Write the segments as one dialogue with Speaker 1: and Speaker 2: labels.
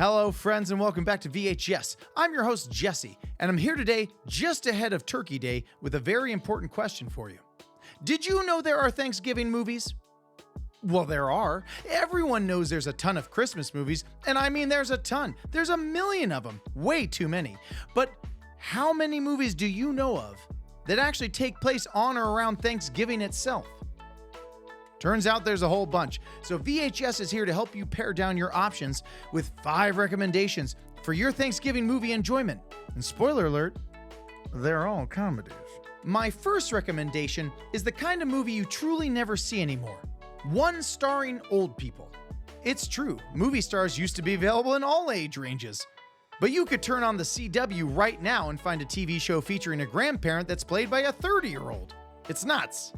Speaker 1: Hello, friends, and welcome back to VHS. I'm your host, Jesse, and I'm here today just ahead of Turkey Day with a very important question for you. Did you know there are Thanksgiving movies? Well, there are. Everyone knows there's a ton of Christmas movies, and I mean there's a ton. There's a million of them. Way too many. But how many movies do you know of that actually take place on or around Thanksgiving itself? Turns out there's a whole bunch. So VHS is here to help you pare down your options with 5 recommendations for your Thanksgiving movie enjoyment. And spoiler alert, they're all comedies. My first recommendation is the kind of movie you truly never see anymore. One starring old people. It's true, movie stars used to be available in all age ranges. But you could turn on the CW right now and find a TV show featuring a grandparent that's played by a 30-year-old. It's nuts.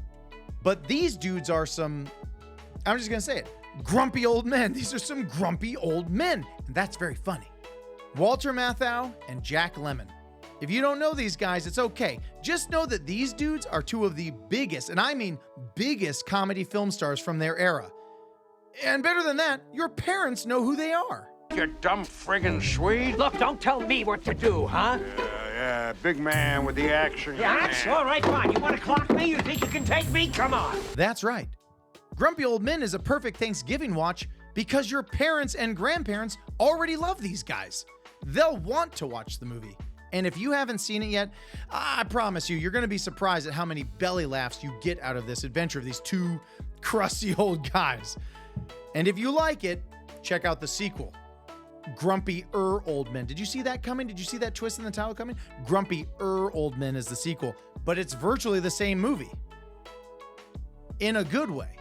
Speaker 1: But these dudes are I'm just gonna say it, grumpy old men. These are some grumpy old men, and that's very funny. Walter Matthau and Jack Lemmon. If you don't know these guys, it's okay. Just know that these dudes are 2 of the biggest, and I mean biggest, comedy film stars from their era. And better than that, your parents know who they are.
Speaker 2: You dumb friggin' Swede.
Speaker 3: Look, don't tell me what to do, huh?
Speaker 2: Yeah, big man with the action.
Speaker 3: Yeah, that's all right, fine. You want to clock me? You think you can take me? Come on.
Speaker 1: That's right. Grumpy Old Men is a perfect Thanksgiving watch because your parents and grandparents already love these guys. They'll want to watch the movie. And if you haven't seen it yet, I promise you're going to be surprised at how many belly laughs you get out of this adventure of these 2 crusty old guys. And if you like it, check out the sequel, Grumpy Old Men. Did you see that coming? Did you see that twist in the title coming? Grumpy Old Men is the sequel, but it's virtually the same movie. In a good way.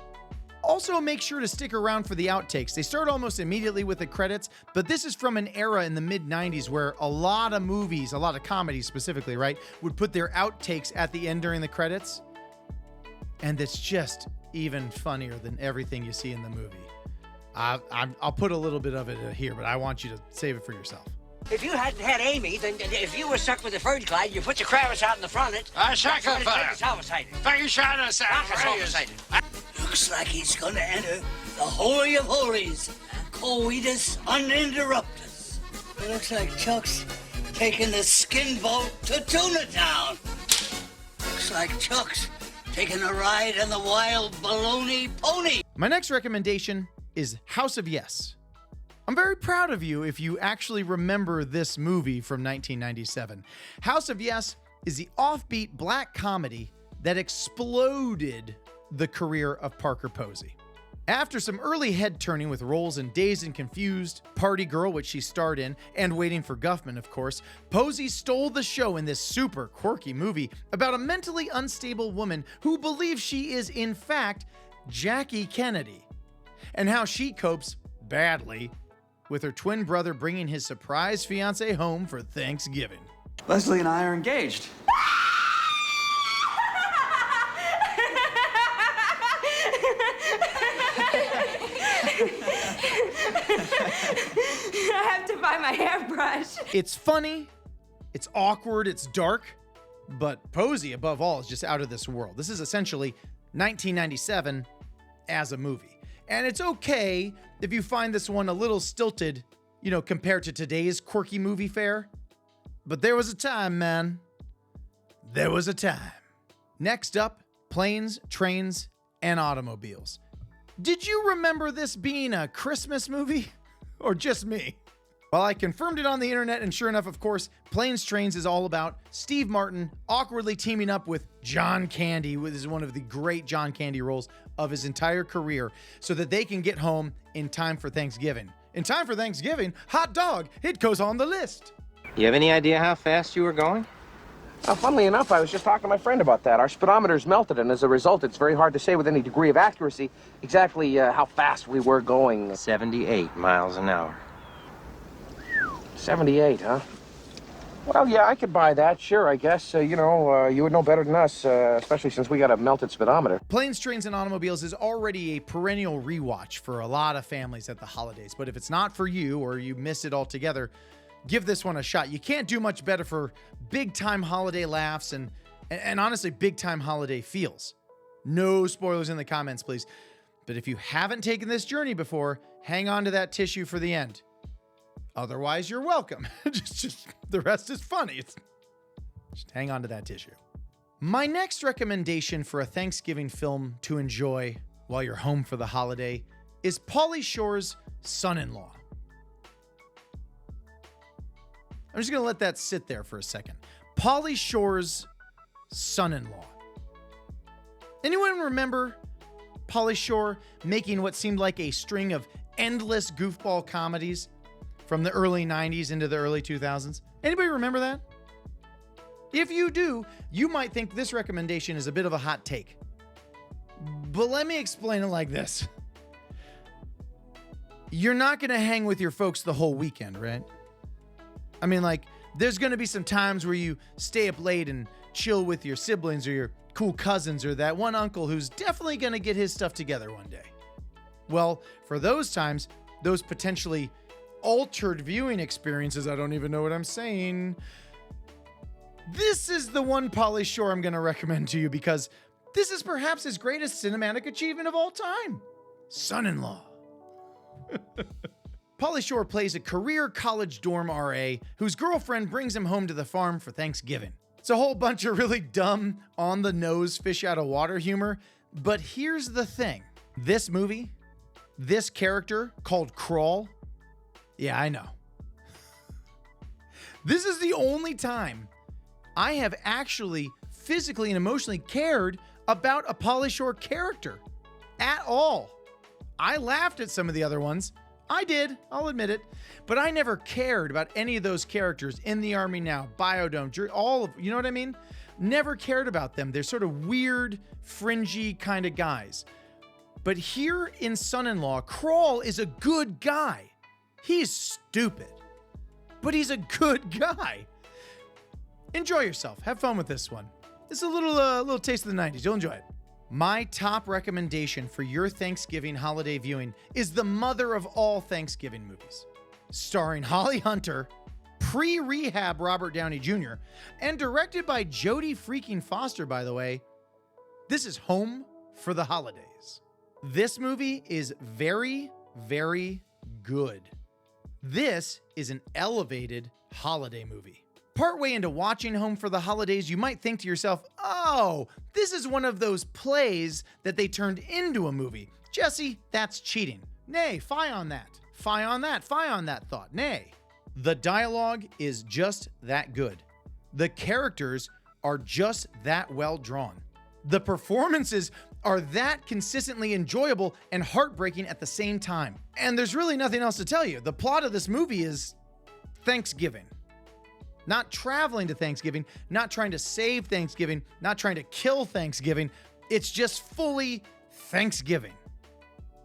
Speaker 1: Also, make sure to stick around for the outtakes. They start almost immediately with the credits, but this is from an era in the mid-90s where a lot of movies, a lot of comedies specifically, right, would put their outtakes at the end during the credits. And it's just even funnier than everything you see in the movie. I'll put a little bit of it here, but I want you to save it for yourself.
Speaker 3: If you hadn't had Amy, then if you were stuck with the Ferd Clyde, you put your Kravitz out in the front.
Speaker 2: I sacrifice.
Speaker 4: Looks like he's gonna enter the Holy of Holies, coitus uninterruptus. It looks like Chuck's taking the skin boat to Tuna Town. Looks like Chuck's taking a ride on the wild baloney pony.
Speaker 1: My next recommendation is House of Yes. I'm very proud of you if you actually remember this movie from 1997. House of Yes is the offbeat black comedy that exploded the career of Parker Posey. After some early head-turning with roles in Dazed and Confused, Party Girl, which she starred in, and Waiting for Guffman, of course, Posey stole the show in this super quirky movie about a mentally unstable woman who believes she is, in fact, Jackie Kennedy, and how she copes badly with her twin brother bringing his surprise fiancée home for Thanksgiving.
Speaker 5: Leslie and I are engaged.
Speaker 6: I have to buy my hairbrush.
Speaker 1: It's funny, it's awkward, it's dark, but Posey, above all, is just out of this world. This is essentially 1997 as a movie. And it's okay if you find this one a little stilted, compared to today's quirky movie fare. But there was a time, man. There was a time. Next up, Planes, Trains, and Automobiles. Did you remember this being a Christmas movie? Or just me? Well, I confirmed it on the internet, and sure enough, of course, Planes, Trains is all about Steve Martin awkwardly teaming up with John Candy, which is one of the great John Candy roles of his entire career, so that they can get home in time for Thanksgiving. In time for Thanksgiving, hot dog, it goes on the list.
Speaker 7: You have any idea how fast you were going?
Speaker 8: Funnily enough, I was just talking to my friend about that. Our speedometer's melted, and as a result, it's very hard to say with any degree of accuracy exactly how fast we were going.
Speaker 7: 78 miles an hour.
Speaker 8: 78, huh? Well, yeah, I could buy that, sure, I guess. You would know better than us, especially since we got a melted speedometer.
Speaker 1: Planes, Trains, and Automobiles is already a perennial rewatch for a lot of families at the holidays. But if it's not for you or you miss it altogether, give this one a shot. You can't do much better for big-time holiday laughs and honestly, big-time holiday feels. No spoilers in the comments, please. But if you haven't taken this journey before, hang on to that tissue for the end. Otherwise, you're welcome. just the rest is funny. Just hang on to that tissue. My next recommendation for a Thanksgiving film to enjoy while you're home for the holiday is Pauly Shore's Son-in-Law. I'm just going to let that sit there for a second. Pauly Shore's Son-in-Law. Anyone remember Pauly Shore making what seemed like a string of endless goofball comedies from the early 90s into the early 2000s? Anybody remember that? If you do, you might think this recommendation is a bit of a hot take. But let me explain it like this. You're not going to hang with your folks the whole weekend, right? I mean, like, there's going to be some times where you stay up late and chill with your siblings or your cool cousins or that one uncle who's definitely going to get his stuff together one day. Well, for those times, those potentially altered viewing experiences, I don't even know what I'm saying. This is the one Pauly Shore I'm going to recommend to you because this is perhaps his greatest cinematic achievement of all time. Son-in-Law. Pauly Shore plays a career college dorm RA whose girlfriend brings him home to the farm for Thanksgiving. It's a whole bunch of really dumb, on-the-nose, fish-out-of-water humor. But here's the thing. This movie, this character called Crawl, yeah, I know. This is the only time I have actually physically and emotionally cared about a Pauly Shore character at all. I laughed at some of the other ones. I did, I'll admit it. But I never cared about any of those characters in the Army Now, Biodome, all of, you know what I mean? Never cared about them. They're sort of weird, fringy kind of guys. But here in Son-in-Law, Crawl is a good guy. He's stupid, but he's a good guy. Enjoy yourself. Have fun with this one. It's a little taste of the 90s. You'll enjoy it. My top recommendation for your Thanksgiving holiday viewing is the mother of all Thanksgiving movies. Starring Holly Hunter, pre-rehab Robert Downey Jr., and directed by Jodie freaking Foster, by the way. This is Home for the Holidays. This movie is very, very good. This is an elevated holiday movie. Partway into watching Home for the Holidays, you might think to yourself, oh, this is one of those plays that they turned into a movie. Jesse, that's cheating. Nay, fie on that. Fie on that. Fie on that thought. Nay. The dialogue is just that good. The characters are just that well drawn. The performances are that consistently enjoyable and heartbreaking at the same time. And there's really nothing else to tell you. The plot of this movie is Thanksgiving. Not traveling to Thanksgiving, not trying to save Thanksgiving, not trying to kill Thanksgiving. It's just fully Thanksgiving.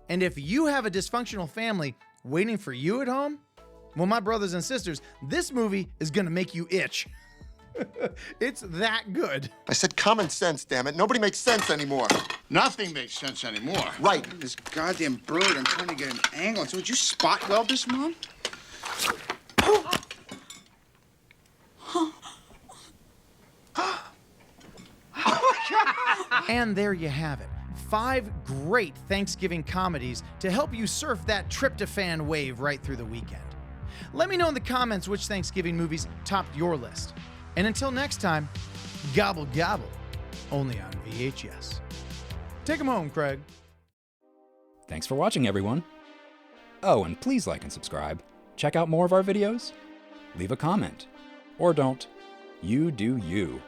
Speaker 1: And if you have a dysfunctional family waiting for you at home, well, my brothers and sisters, this movie is going to make you itch. It's that good.
Speaker 9: I said common sense, damn it. Nobody makes sense anymore.
Speaker 2: Nothing makes sense anymore.
Speaker 9: Right.
Speaker 10: This goddamn bird, I'm trying to get an angle. So would you spot weld this, Mom?
Speaker 1: And there you have it. 5 great Thanksgiving comedies to help you surf that tryptophan wave right through the weekend. Let me know in the comments which Thanksgiving movies topped your list. And until next time, gobble gobble, only on VHS. Take 'em home, Craig.
Speaker 11: Thanks for watching, everyone. Oh, and please like and subscribe. Check out more of our videos. Leave a comment. Or don't. You do you.